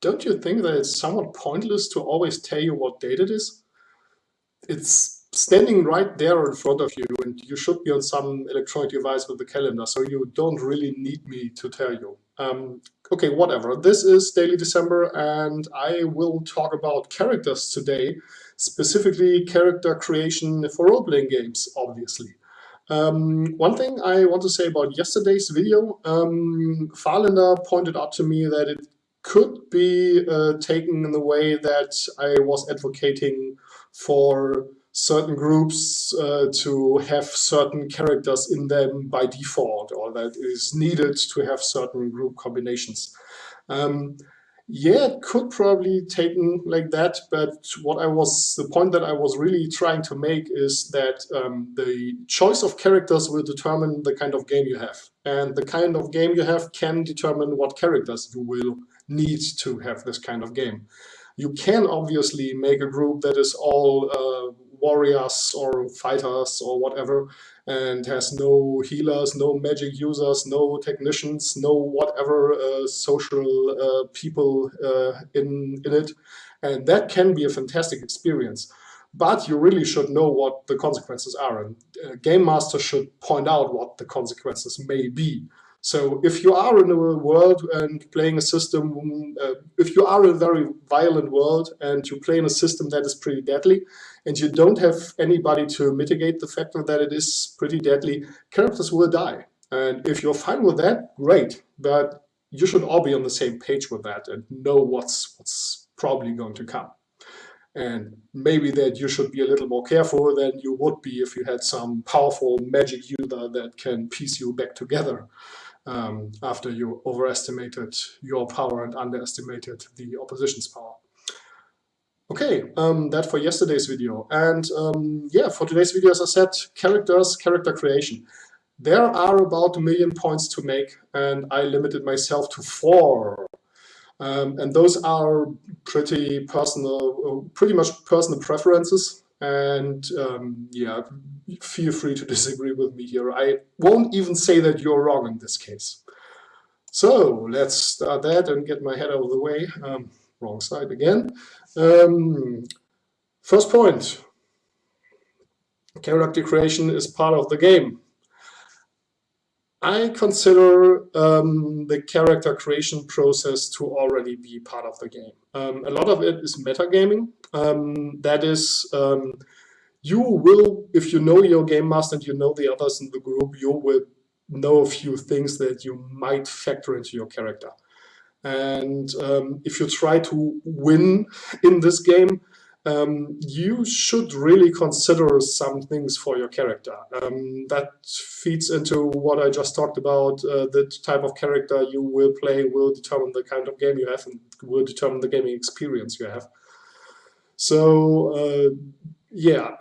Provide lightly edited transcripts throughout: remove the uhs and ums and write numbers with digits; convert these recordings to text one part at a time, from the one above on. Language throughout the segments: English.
don't you think that it's somewhat pointless to always tell you what date it is? It's standing right there in front of you, and you should be on some electronic device with the calendar, so you don't really need me to tell you. Okay, whatever. This is Daily December, and I will talk about characters today, specifically character creation for role-playing games, obviously. One thing I want to say about yesterday's video, Farlander pointed out to me that it could be taken in the way that I was advocating for certain groups to have certain characters in them by default, or that it is needed to have certain group combinations. Yeah, it could probably taken like that, but the point that I was really trying to make is that the choice of characters will determine the kind of game you have. And the kind of game you have can determine what characters you will need to have this kind of game. You can obviously make a group that is all warriors or fighters or whatever, and has no healers, no magic users, no technicians, no whatever social people in it. And that can be a fantastic experience. But you really should know what the consequences are. And Game Master should point out what the consequences may be. So if you are in a world and playing a system, if you are in a very violent world and you play in a system that is pretty deadly, and you don't have anybody to mitigate the factor that it is pretty deadly, characters will die. And if you're fine with that, great. But you should all be on the same page with that and know what's probably going to come. And maybe that you should be a little more careful than you would be if you had some powerful magic user that can piece you back together. After you overestimated your power and underestimated the opposition's power. Okay, that for yesterday's video. And yeah, for today's video, as I said, character creation. There are about 1 million points to make, and I limited myself to 4. And those are pretty much personal preferences. And yeah, feel free to disagree with me here. I won't even say that you're wrong in this case. So let's start that and get my head out of the way. Wrong side again. First point. Character creation is part of the game. I consider the character creation process to already be part of the game. A lot of it is metagaming. That is, you will, if you know your game master and you know the others in the group, you will know a few things that you might factor into your character. And if you try to win in this game, you should really consider some things for your character. That feeds into what I just talked about. The type of character you will play will determine the kind of game you have and will determine the gaming experience you have. So yeah,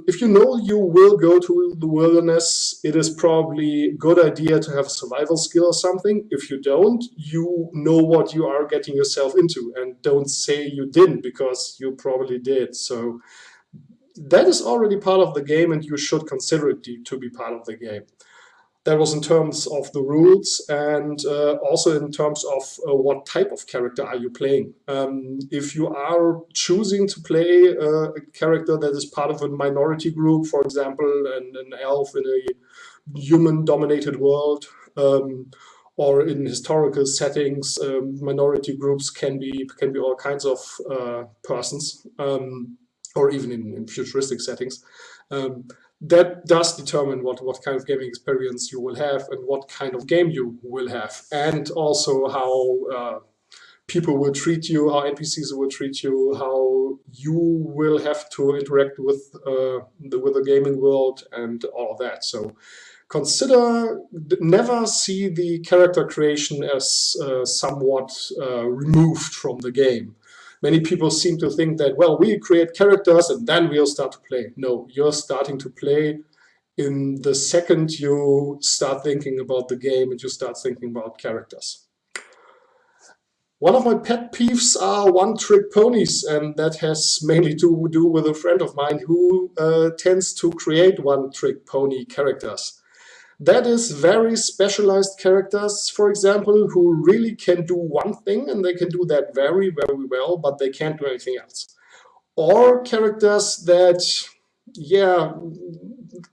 if you know you will go to the wilderness, it is probably a good idea to have a survival skill or something. If you don't, you know what you are getting yourself into, and don't say you didn't, because you probably did. So that is already part of the game, and you should consider it to be part of the game. That was in terms of the rules, and also in terms of what type of character are you playing. If you are choosing to play a character that is part of a minority group, for example, an elf in a human-dominated world, or in historical settings, minority groups can be all kinds of persons, or even in futuristic settings. That does determine what kind of gaming experience you will have and what kind of game you will have, and also how people will treat you, how NPCs will treat you, how you will have to interact with the gaming world and all of that. So never see the character creation as somewhat removed from the game. Many people seem to think that, well, we create characters and then we'll start to play. No, you're starting to play in the second you start thinking about the game and you start thinking about characters. One of my pet peeves are one-trick ponies, and that has mainly to do with a friend of mine who tends to create one-trick pony characters. That is very specialized characters, for example, who really can do one thing and they can do that very, very well, but they can't do anything else. Or characters that, yeah,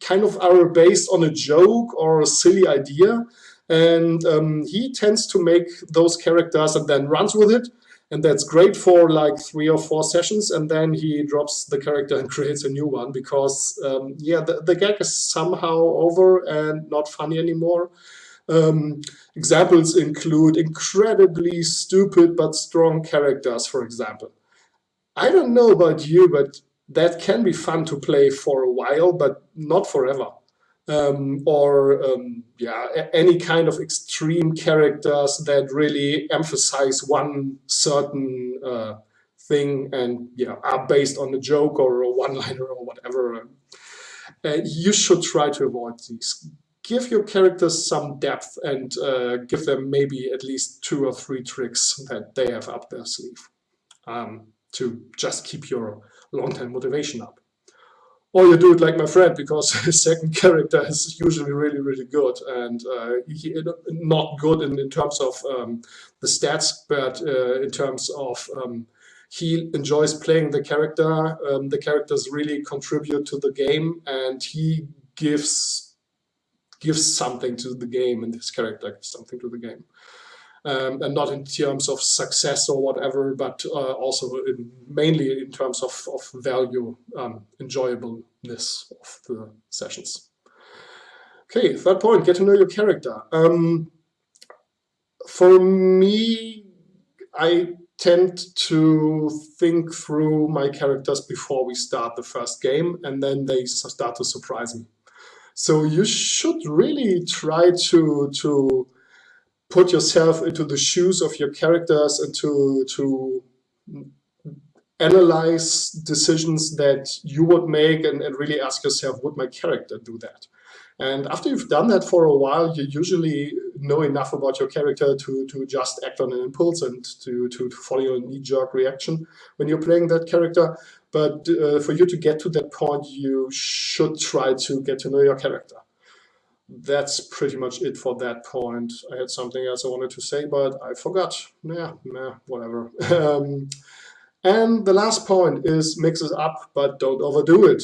kind of are based on a joke or a silly idea. And he tends to make those characters and then runs with it. And that's great for like 3 or 4 sessions. And then he drops the character and creates a new one because, yeah, the gag is somehow over and not funny anymore. Examples include incredibly stupid but strong characters, for example. I don't know about you, but that can be fun to play for a while, but not forever. Yeah, any kind of extreme characters that really emphasize one certain thing and yeah are based on a joke or a one-liner or whatever. You should try to avoid these. Give your characters some depth and give them maybe at least 2 or 3 tricks that they have up their sleeve to just keep your long-term motivation up. Or you do it like my friend, because his second character is usually really, really good. And not good in terms of the stats, but in terms of he enjoys playing the character. The characters really contribute to the game, and he gives something to the game, and his character gives something to the game. And not in terms of success or whatever, but also mainly in terms of value, enjoyableness of the sessions. Okay, third point, get to know your character. For me, I tend to think through my characters before we start the first game, and then they start to surprise me. So you should really try to put yourself into the shoes of your characters and to analyze decisions that you would make and really ask yourself, would my character do that? And after you've done that for a while, you usually know enough about your character to just act on an impulse and to follow your knee-jerk reaction when you're playing that character. But for you to get to that point, you should try to get to know your character. That's pretty much it for that point. I had something else I wanted to say, but I forgot. Yeah, whatever. And the last point is mix it up, but don't overdo it.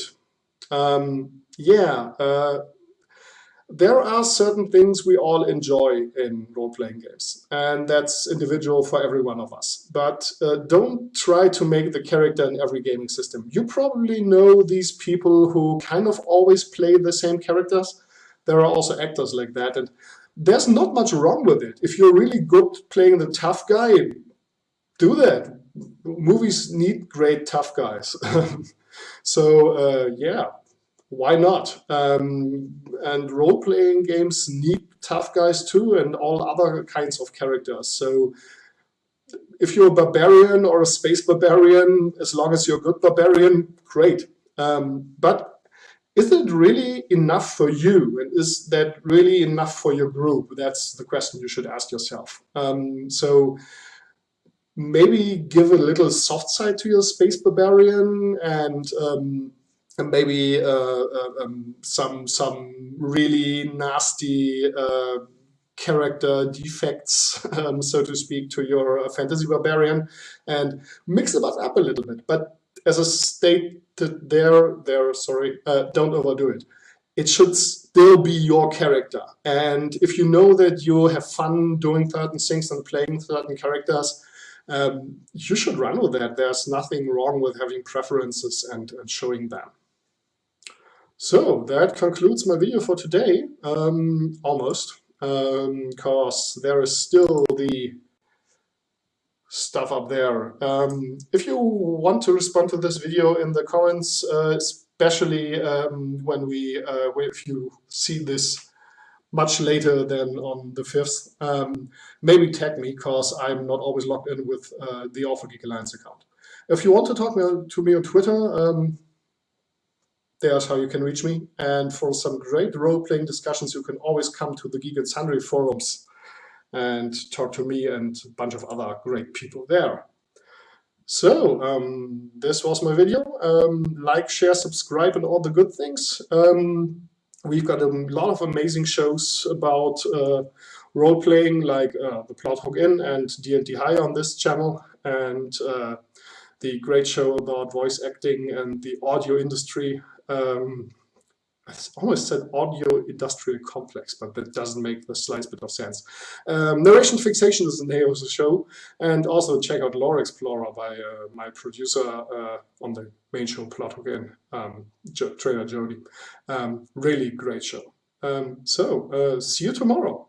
There are certain things we all enjoy in role-playing games, and that's individual for every one of us. But don't try to make the character in every gaming system. You probably know these people who kind of always play the same characters. There are also actors like that, and there's not much wrong with it. If you're really good playing the tough guy, do that. Movies need great tough guys. So yeah, why not? And role-playing games need tough guys too, and all other kinds of characters. So if you're a barbarian or a space barbarian, as long as you're a good barbarian, great. But is it really enough for you? And is that really enough for your group? That's the question you should ask yourself. So maybe give a little soft side to your space barbarian and maybe some really nasty character defects, so to speak, to your fantasy barbarian, and mix it up a little bit. But as I stated there, don't overdo it. It should still be your character. And if you know that you have fun doing certain things and playing certain characters, you should run with that. There's nothing wrong with having preferences and showing them. So that concludes my video for today, almost, because there is still the stuff up there. If you want to respond to this video in the comments, especially if you see this much later than on the 5th, maybe tag me, because I'm not always logged in with the allforgeekalliance account. If you want to talk to me on Twitter, there's how you can reach me. And for some great role-playing discussions, you can always come to the Geek and Sundry forums and talk to me and a bunch of other great people there. So this was my video. Like, share, subscribe, and all the good things. We've got a lot of amazing shows about role-playing, like the Plot Hook In and D&D High on this channel, and the great show about voice acting and the audio industry. I almost said audio industrial complex, but that doesn't make the slightest bit of sense. Narration Fixation is the name of the show, and also check out Lore Explorer by my producer on the main show Plot Hook In, Trainer Jody. Really great show. So see you tomorrow.